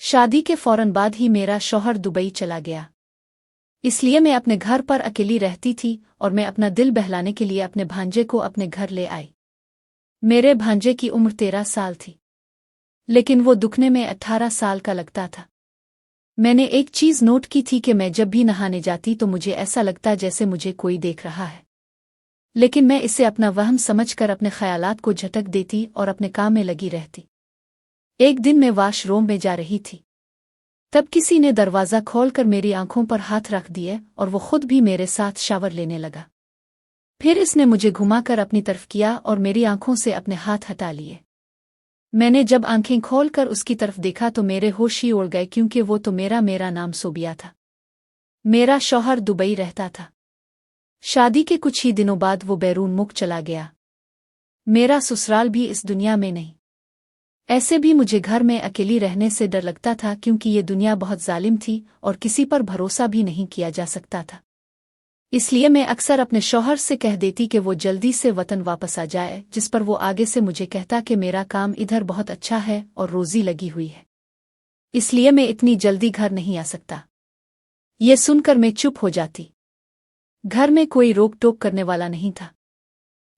शादी के फौरन बाद ही मेरा शौहर दुबई चला गया। इसलिए मैं अपने घर पर अकेली रहती थी और मैं अपना दिल बहलाने के लिए अपने भांजे को अपने घर ले आई। मेरे भांजे की उम्र 13 साल थी, लेकिन वो दुखने में 18 साल का लगता था। मैंने एक चीज़ नोट की थी कि मैं जब भी नहाने जाती तो मुझे ऐसा लगता जैसे मुझे कोई देख रहा है, लेकिन मैं इसे अपना वहम समझकर अपने ख्यालात को झटक देती और अपने काम में लगी रहती। एक दिन मैं वॉशरूम में जा रही थी, तब किसी ने दरवाज़ा खोलकर मेरी आंखों पर हाथ रख दिए और वो खुद भी मेरे साथ शावर लेने लगा। फिर इसने मुझे घुमाकर अपनी तरफ किया और मेरी आंखों से अपने हाथ हटा लिए। मैंने जब आंखें खोलकर उसकी तरफ देखा तो मेरे होश ही उड़ गए, क्योंकि वो तो मेरा नाम सोबिया था। मेरा शौहर दुबई रहता था। शादी के कुछ ही दिनों बाद वो बैरून मुल्क चला गया। मेरा ससुराल भी इस दुनिया में नहीं। ऐसे भी मुझे घर में अकेली रहने से डर लगता था, क्योंकि ये दुनिया बहुत जालिम थी और किसी पर भरोसा भी नहीं किया जा सकता था। इसलिए मैं अक्सर अपने शौहर से कह देती कि वो जल्दी से वतन वापस आ जाए, जिस पर वो आगे से मुझे कहता कि मेरा काम इधर बहुत अच्छा है और रोजी लगी हुई है, इसलिए मैं इतनी जल्दी घर नहीं आ सकता। ये सुनकर मैं चुप हो जाती। घर में कोई रोक टोक करने वाला नहीं था,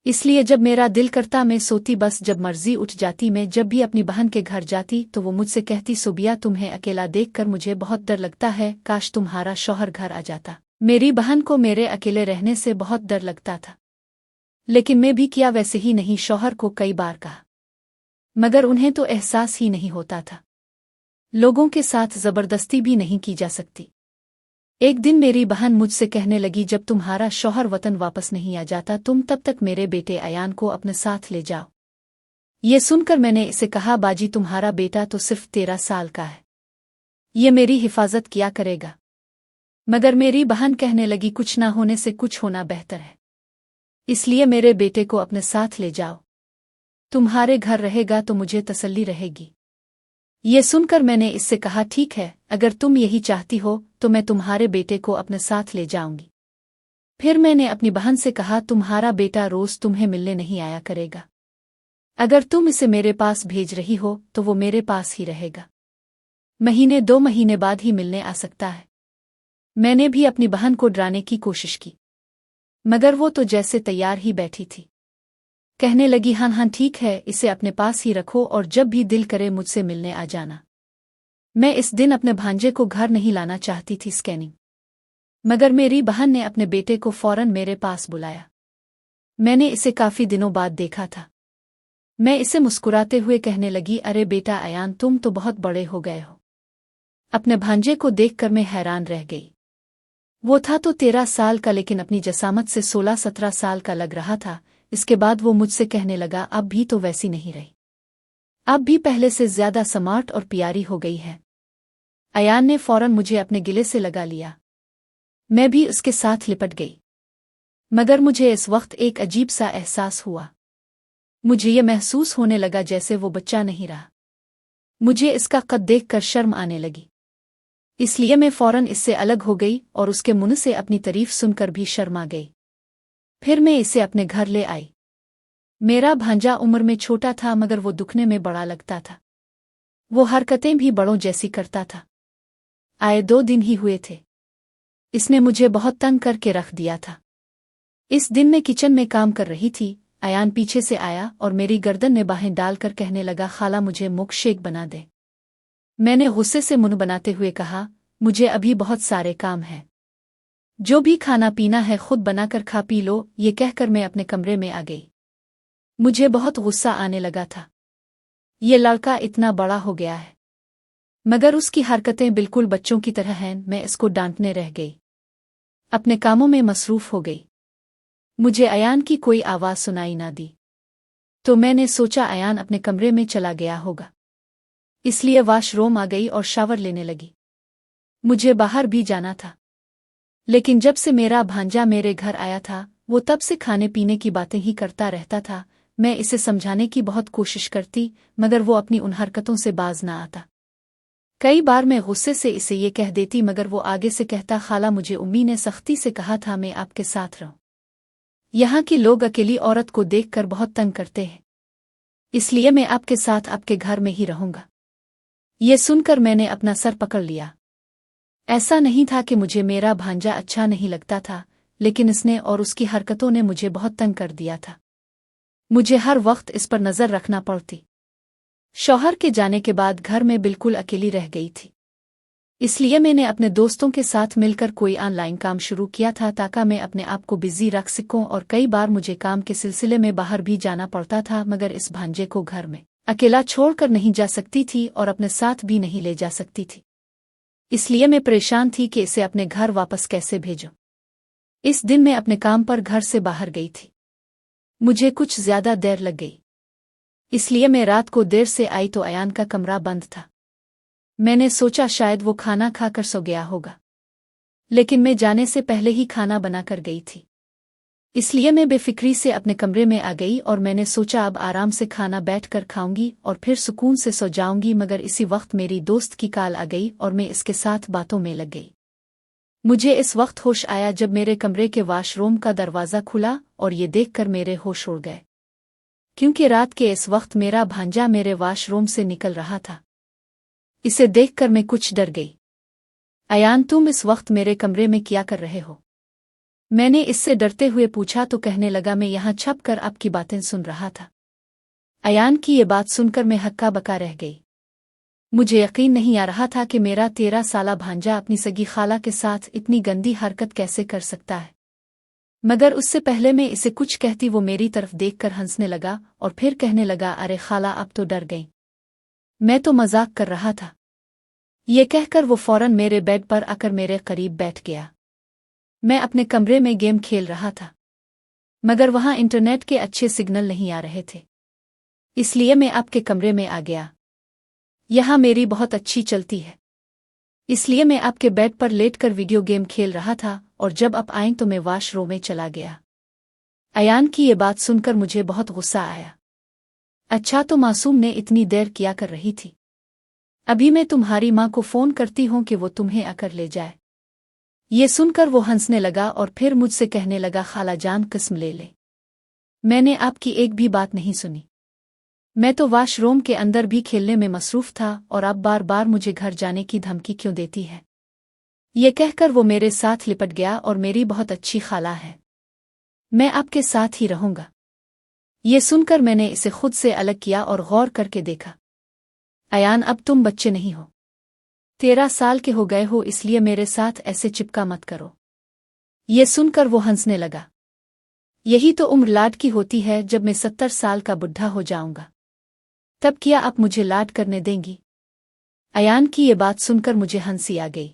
इसलिए जब मेरा दिल करता मैं सोती, बस जब मर्जी उठ जाती। मैं जब भी अपनी बहन के घर जाती तो वो मुझसे कहती, सोबिया तुम्हें अकेला देखकर मुझे बहुत डर लगता है, काश तुम्हारा शौहर घर आ जाता। मेरी बहन को मेरे अकेले रहने से बहुत डर लगता था, लेकिन मैं भी किया वैसे ही नहीं। शौहर को कई बार कहा, मगर उन्हें तो एहसास ही नहीं होता था। लोगों के साथ जबरदस्ती भी नहीं की जा सकती। एक दिन मेरी बहन मुझसे कहने लगी, जब तुम्हारा शौहर वतन वापस नहीं आ जाता तुम तब तक मेरे बेटे अयान को अपने साथ ले जाओ। ये सुनकर मैंने इसे कहा, बाजी तुम्हारा बेटा तो सिर्फ 13 साल का है, ये मेरी हिफाजत किया करेगा। मगर मेरी बहन कहने लगी, कुछ ना होने से कुछ होना बेहतर है, इसलिए मेरे बेटे को अपने साथ ले जाओ। तुम्हारे घर रहेगा तो मुझे तसल्ली रहेगी। ये सुनकर मैंने इससे कहा, ठीक है, अगर तुम यही चाहती हो तो मैं तुम्हारे बेटे को अपने साथ ले जाऊंगी। फिर मैंने अपनी बहन से कहा, तुम्हारा बेटा रोज तुम्हें मिलने नहीं आया करेगा। अगर तुम इसे मेरे पास भेज रही हो तो वो मेरे पास ही रहेगा। महीने 2 महीने बाद ही मिलने आ सकता है। मैंने भी अपनी बहन को डराने की कोशिश की, मगर वो तो जैसे तैयार ही बैठी थी। कहने लगी, हाँ हाँ ठीक है, इसे अपने पास ही रखो और जब भी दिल करे मुझसे मिलने आ जाना। मैं इस दिन अपने भांजे को घर नहीं लाना चाहती थी स्कैनिंग, मगर मेरी बहन ने अपने बेटे को फौरन मेरे पास बुलाया। मैंने इसे काफी दिनों बाद देखा था। मैं इसे मुस्कुराते हुए कहने लगी, अरे बेटा अयान, तुम तो बहुत बड़े हो गए हो। अपने भांजे को देखकर मैं हैरान रह गई। वो था तो 13 साल का, लेकिन अपनी जसामत से 16-17 साल का लग रहा था। इसके बाद वो मुझसे कहने लगा, अब भी तो वैसी नहीं रही, अब भी पहले से ज्यादा स्मार्ट और प्यारी हो गई है। अयान ने फौरन मुझे अपने गिले से लगा लिया। मैं भी उसके साथ लिपट गई, मगर मुझे इस वक्त एक अजीब सा एहसास हुआ। मुझे ये महसूस होने लगा जैसे वो बच्चा नहीं रहा। मुझे इसका कद देखकर शर्म आने लगी, इसलिए मैं फौरन इससे अलग हो गई और उसके मुंह से अपनी तारीफ सुनकर भी शर्मा गई। फिर मैं इसे अपने घर ले आई। मेरा भांजा उम्र में छोटा था, मगर वो दुखने में बड़ा लगता था। वो हरकतें भी बड़ों जैसी करता था। आए 2 दिन ही हुए थे, इसने मुझे बहुत तंग करके रख दिया था। इस दिन मैं किचन में काम कर रही थी। अयान पीछे से आया और मेरी गर्दन में बाहें डालकर कहने लगा, खाला मुझे मिल्क शेक बना दे। मैंने गुस्से से मुंह बनाते हुए कहा, मुझे अभी बहुत सारे काम हैं, जो भी खाना पीना है खुद बनाकर खा पी लो। ये कहकर मैं अपने कमरे में आ गई। मुझे बहुत गुस्सा आने लगा था। ये लड़का इतना बड़ा हो गया है, मगर उसकी हरकतें बिल्कुल बच्चों की तरह हैं। मैं इसको डांटने रह गई, अपने कामों में मसरूफ हो गई। मुझे अयान की कोई आवाज सुनाई ना दी, तो मैंने सोचा अयान अपने कमरे में चला गया होगा, इसलिए वॉशरूम आ गई और शावर लेने लगी। मुझे बाहर भी जाना था, लेकिन जब से मेरा भांजा मेरे घर आया था वो तब से खाने पीने की बातें ही करता रहता था। मैं इसे समझाने की बहुत कोशिश करती, मगर वो अपनी उन हरकतों से बाज ना आता। कई बार मैं गुस्से से इसे ये कह देती, मगर वो आगे से कहता, खाला मुझे उम्मी ने सख्ती से कहा था मैं आपके साथ रहूं। यहाँ के लोग अकेली औरत को देखकर बहुत तंग करते हैं, इसलिए मैं आपके साथ आपके घर में ही रहूंगा। ये सुनकर मैंने अपना सर पकड़ लिया। ऐसा नहीं था कि मुझे मेरा भांजा अच्छा नहीं लगता था, लेकिन इसने और उसकी हरकतों ने मुझे बहुत तंग कर दिया था। मुझे हर वक्त इस पर नजर रखना पड़ती। शौहर के जाने के बाद घर में बिल्कुल अकेली रह गई थी। इसलिए मैंने अपने दोस्तों के साथ मिलकर कोई ऑनलाइन काम शुरू किया था ताकि मैं अपने आप को बिजी रख सकूं, और कई बार मुझे काम के सिलसिले में बाहर भी जाना पड़ता था, मगर इस भांजे को घर में अकेला छोड़कर नहीं जा सकती थी और अपने साथ भी नहीं ले जा सकती थी। इसलिए मैं परेशान थी कि इसे अपने घर वापस कैसे भेजूं। इस दिन मैं अपने काम पर घर से बाहर गई थी। मुझे कुछ ज्यादा देर लग गई, इसलिए मैं रात को देर से आई तो अयान का कमरा बंद था। मैंने सोचा शायद वो खाना खाकर सो गया होगा, लेकिन मैं जाने से पहले ही खाना बनाकर गई थी। इसलिए मैं बेफिक्री से अपने कमरे में आ गई और मैंने सोचा अब आराम से खाना बैठकर खाऊंगी और फिर सुकून से सो जाऊंगी, मगर इसी वक्त मेरी दोस्त की कॉल आ गई और मैं इसके साथ बातों में लग गई। मुझे इस वक्त होश आया जब मेरे कमरे के वॉशरूम का दरवाज़ा खुला और ये देखकर मेरे होश उड़ गए, क्योंकि रात के इस वक्त मेरा भांजा मेरे वॉशरूम से निकल रहा था। इसे देखकर मैं कुछ डर गई। अयान, तुम इस वक्त मेरे कमरे में क्या कर रहे हो? मैंने इससे डरते हुए पूछा तो कहने लगा, मैं यहाँ छप कर आपकी बातें सुन रहा था। अयान की ये बात सुनकर मैं हक्का बक्का रह गई। मुझे यकीन नहीं आ रहा था कि मेरा 13 साला भांजा अपनी सगी खाला के साथ इतनी गंदी हरकत कैसे कर सकता है। मगर उससे पहले मैं इसे कुछ कहती वो मेरी तरफ देखकर हंसने लगा और फिर कहने लगा, अरे खाला, अब तो डर गई, मैं तो मजाक कर रहा था। ये कहकर वो फौरन मेरे बेड पर आकर मेरे करीब बैठ गया। मैं अपने कमरे में गेम खेल रहा था, मगर वहां इंटरनेट के अच्छे सिग्नल नहीं आ रहे थे, इसलिए मैं आपके कमरे में आ गया। यहाँ मेरी बहुत अच्छी चलती है, इसलिए मैं आपके बेड पर लेटकर वीडियो गेम खेल रहा था, और जब आप आए तो मैं वॉशरूम में चला गया। अयान की ये बात सुनकर मुझे बहुत गुस्सा आया। अच्छा, तो मासूम ने इतनी देर क्या कर रही थी? अभी मैं तुम्हारी माँ को फोन करती हूँ कि वो तुम्हें आकर ले जाए। ये सुनकर वो हंसने लगा और फिर मुझसे कहने लगा, खाला जान, किस्म ले ले, मैंने आपकी एक भी बात नहीं सुनी। मैं तो वॉशरूम के अंदर भी खेलने में मसरूफ था, और आप बार बार मुझे घर जाने की धमकी क्यों देती है? ये कहकर वो मेरे साथ लिपट गया और मेरी बहुत अच्छी खाला है, मैं आपके साथ ही रहूंगा। ये सुनकर मैंने इसे खुद से अलग किया और गौर करके देखा। अयान, अब तुम बच्चे नहीं हो, 13 साल के हो गए हो, इसलिए मेरे साथ ऐसे चिपका मत करो। ये सुनकर वो हंसने लगा। यही तो उम्र लाड की होती है, जब मैं 70 साल का बुढ़ा हो जाऊंगा तब क्या आप मुझे लाड करने देंगी? अयान की ये बात सुनकर मुझे हंसी आ गई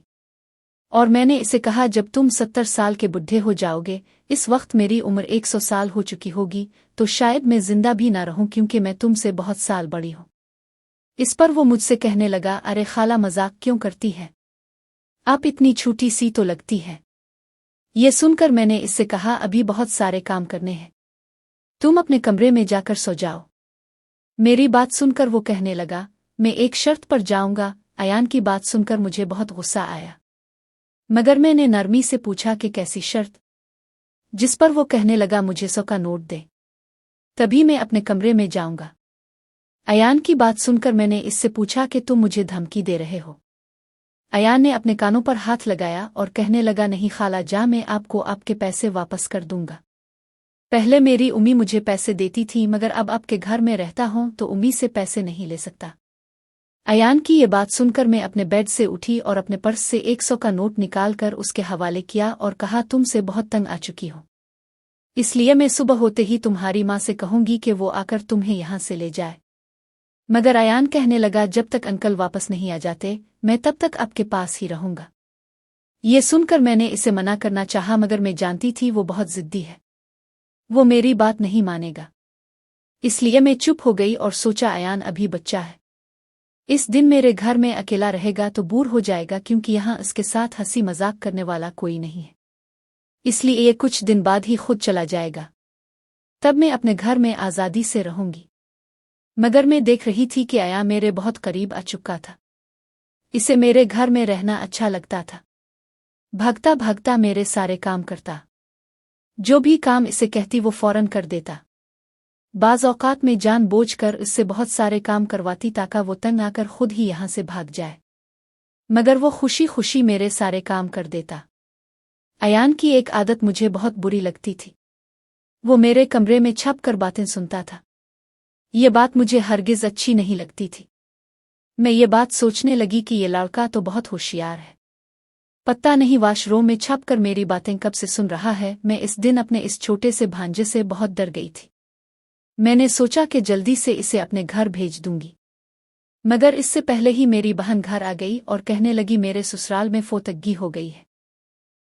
और मैंने इसे कहा, जब तुम 70 साल के बुढ़े हो जाओगे, इस वक्त मेरी उम्र 100 साल हो चुकी होगी, तो शायद मैं जिंदा भी ना रहूं, क्योंकि मैं तुमसे बहुत साल बड़ी हूं। इस पर वो मुझसे कहने लगा, अरे खाला, मजाक क्यों करती है? आप इतनी छोटी सी तो लगती है। ये सुनकर मैंने इससे कहा, अभी बहुत सारे काम करने हैं, तुम अपने कमरे में जाकर सो जाओ। मेरी बात सुनकर वो कहने लगा, मैं एक शर्त पर जाऊंगा। अयान की बात सुनकर मुझे बहुत गुस्सा आया, मगर मैंने नरमी से पूछा कि कैसी शर्त? जिस पर वो कहने लगा, मुझे 100 का नोट दे, तभी मैं अपने कमरे में जाऊंगा। अयान की बात सुनकर मैंने इससे पूछा कि तुम मुझे धमकी दे रहे हो? अयान ने अपने कानों पर हाथ लगाया और कहने लगा, नहीं खाला जा, मैं आपको आपके पैसे वापस कर दूंगा। पहले मेरी उम्मी मुझे पैसे देती थी, मगर अब आपके घर में रहता हूं तो उम्मी से पैसे नहीं ले सकता। अयान की ये बात सुनकर मैं अपने बेड से उठी और अपने पर्स से 100 का नोट निकालकर उसके हवाले किया और कहा, तुमसे बहुत तंग आ चुकी हूं, इसलिए मैं सुबह होते ही तुम्हारी माँ से कहूंगी कि वो आकर तुम्हें यहां से ले जाए। मगर अयान कहने लगा, जब तक अंकल वापस नहीं आ जाते, मैं तब तक आपके पास ही रहूंगा। ये सुनकर मैंने इसे मना करना चाहा, मगर मैं जानती थी वो बहुत जिद्दी है, वो मेरी बात नहीं मानेगा। इसलिए मैं चुप हो गई और सोचा, अयान अभी बच्चा है, इस दिन मेरे घर में अकेला रहेगा तो बोर हो जाएगा, क्योंकि यहाँ इसके साथ हंसी मजाक करने वाला कोई नहीं है। इसलिए ये कुछ दिन बाद ही खुद चला जाएगा, तब मैं अपने घर में आज़ादी से रहूंगी। मगर मैं देख रही थी कि अयान मेरे बहुत करीब आ चुका था। इसे मेरे घर में रहना अच्छा लगता था। भागता भागता मेरे सारे काम करता, जो भी काम इसे कहती वो फौरन कर देता। बाज़ औक़ात में जानबूझकर इससे बहुत सारे काम करवाती ताकि वो तंग आकर खुद ही यहाँ से भाग जाए, मगर वो खुशी खुशी मेरे सारे काम कर देता। अयान की एक आदत मुझे बहुत बुरी लगती थी। वो मेरे कमरे में छप कर बातें सुनता था। ये बात मुझे हरगिज़ अच्छी नहीं लगती थी। मैं ये बात सोचने लगी कि ये लड़का तो बहुत होशियार है। पता नहीं वाशरूम में छप कर मेरी बातें कब से सुन रहा है। मैं इस दिन अपने इस छोटे से भांजे से बहुत डर गई थी। मैंने सोचा कि जल्दी से इसे अपने घर भेज दूंगी, मगर इससे पहले ही मेरी बहन घर आ गई और कहने लगी मेरे ससुराल में फोतगी हो गई है।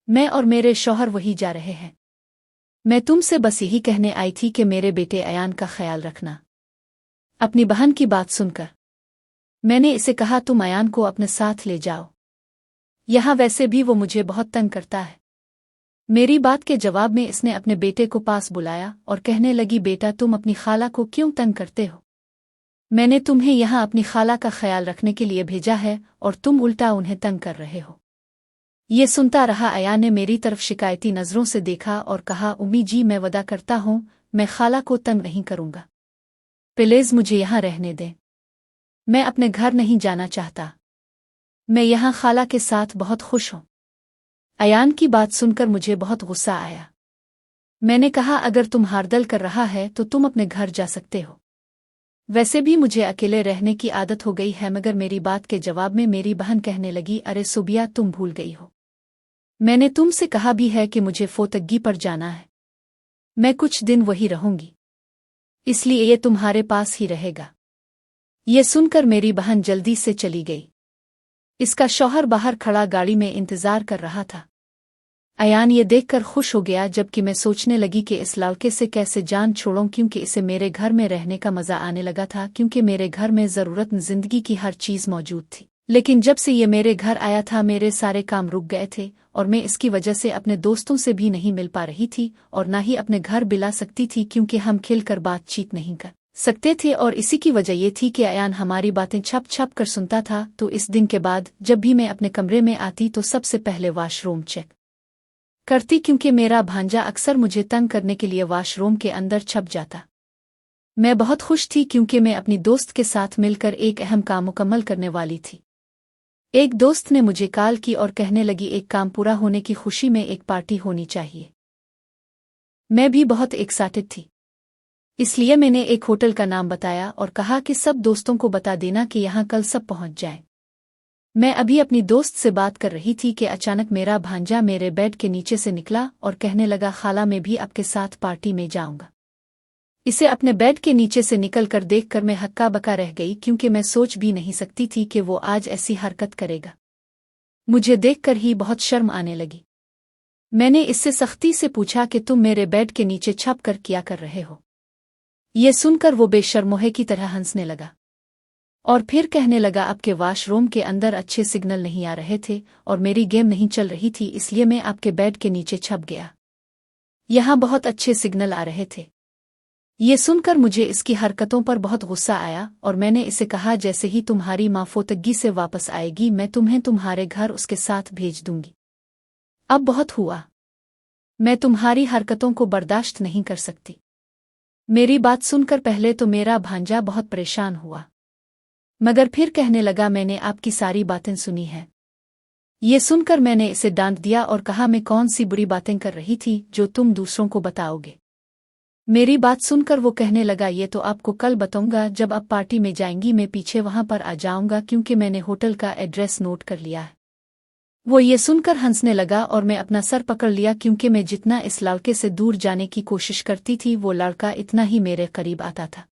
मैं और मेरे शौहर वही जा रहे हैं। मैं तुमसे बस यही कहने आई थी कि मेरे बेटे अयान का ख्याल रखना। अपनी बहन की बात सुनकर मैंने इसे कहा तुम अयान को अपने साथ ले जाओ, यहाँ वैसे भी वो मुझे बहुत तंग करता है। मेरी बात के जवाब में इसने अपने बेटे को पास बुलाया और कहने लगी बेटा तुम अपनी खाला को क्यों तंग करते हो? मैंने तुम्हें यहाँ अपनी खाला का ख्याल रखने के लिए भेजा है और तुम उल्टा उन्हें तंग कर रहे हो। ये सुनता रहा। अयान ने मेरी तरफ शिकायती नज़रों से देखा और कहा उम्मी जी मैं वदा करता हूँ मैं खाला को तंग नहीं करूँगा, प्लीज़ मुझे यहाँ रहने दें। मैं अपने घर नहीं जाना चाहता। मैं यहाँ खाला के साथ बहुत खुश हूँ। अयान की बात सुनकर मुझे बहुत गुस्सा आया। मैंने कहा अगर तुम हारदल कर रहा है तो तुम अपने घर जा सकते हो। वैसे भी मुझे अकेले रहने की आदत हो गई है। मगर मेरी बात के जवाब में मेरी बहन कहने लगी अरे सुबिया तुम भूल गई हो, मैंने तुमसे कहा भी है कि मुझे फोतगी पर जाना है। मैं कुछ दिन वही रहूंगी, इसलिए ये तुम्हारे पास ही रहेगा। ये सुनकर मेरी बहन जल्दी से चली गई। इसका शौहर बाहर खड़ा गाड़ी में इंतजार कर रहा था। अयान ये देखकर खुश हो गया, जबकि मैं सोचने लगी कि इस लड़के से कैसे जान छोड़ूं, क्योंकि इसे मेरे घर में रहने का मज़ा आने लगा था, क्योंकि मेरे घर में ज़रूरत ज़िंदगी की हर चीज़ मौजूद थी। लेकिन जब से ये मेरे घर आया था मेरे सारे काम रुक गए थे और मैं इसकी वजह से अपने दोस्तों से भी नहीं मिल पा रही थी और ना ही अपने घर बुला सकती थी, क्योंकि हम खिलकर बातचीत नहीं कर सकते थे। और इसी की वजह ये थी कि अयान हमारी बातें छप छप कर सुनता था। तो इस दिन के बाद जब भी मैं अपने कमरे में आती तो सबसे पहले वाशरूम चेक करती, क्योंकि मेरा भांजा अक्सर मुझे तंग करने के लिए वाशरूम के अंदर छप जाता। मैं बहुत खुश थी क्योंकि मैं अपनी दोस्त के साथ मिलकर एक अहम काम मुकम्मल करने वाली थी। एक दोस्त ने मुझे कॉल की और कहने लगी एक काम पूरा होने की खुशी में एक पार्टी होनी चाहिए। मैं भी बहुत एक्साइटेड थी, इसलिए मैंने एक होटल का नाम बताया और कहा कि सब दोस्तों को बता देना कि यहाँ कल सब पहुँच जाएं। मैं अभी अपनी दोस्त से बात कर रही थी कि अचानक मेरा भांजा मेरे बेड के नीचे से निकला और कहने लगा खाला मैं भी आपके साथ पार्टी में जाऊंगा। इसे अपने बेड के नीचे से निकलकर देखकर मैं हक्का बक्का रह गई, क्योंकि मैं सोच भी नहीं सकती थी कि वो आज ऐसी हरकत करेगा। मुझे देखकर ही बहुत शर्म आने लगी। मैंने इससे सख्ती से पूछा कि तुम मेरे बेड के नीचे छप कर क्या कर रहे हो? ये सुनकर वो बेशर्मोहे की तरह हंसने लगा और फिर कहने लगा आपके वाशरूम के अंदर अच्छे सिग्नल नहीं आ रहे थे और मेरी गेम नहीं चल रही थी, इसलिए मैं आपके बेड के नीचे छप गया। यहाँ बहुत अच्छे सिग्नल आ रहे थे। ये सुनकर मुझे इसकी हरकतों पर बहुत गुस्सा आया और मैंने इसे कहा जैसे ही तुम्हारी माँ फोतगी से वापस आएगी मैं तुम्हें तुम्हारे घर उसके साथ भेज दूंगी। अब बहुत हुआ, मैं तुम्हारी हरकतों को बर्दाश्त नहीं कर सकती। मेरी बात सुनकर पहले तो मेरा भांजा बहुत परेशान हुआ, मगर फिर कहने लगा मैंने आपकी सारी बातें सुनी हैं। ये सुनकर मैंने इसे डांट दिया और कहा मैं कौन सी बुरी बातें कर रही थी जो तुम दूसरों को बताओगे? मेरी बात सुनकर वो कहने लगा ये तो आपको कल बताऊंगा, जब आप पार्टी में जाएंगी मैं पीछे वहां पर आ जाऊंगा, क्योंकि मैंने होटल का एड्रेस नोट कर लिया है। वो ये सुनकर हंसने लगा और मैं अपना सर पकड़ लिया, क्योंकि मैं जितना इस लड़के से दूर जाने की कोशिश करती थी वो लड़का इतना ही मेरे करीब आता था।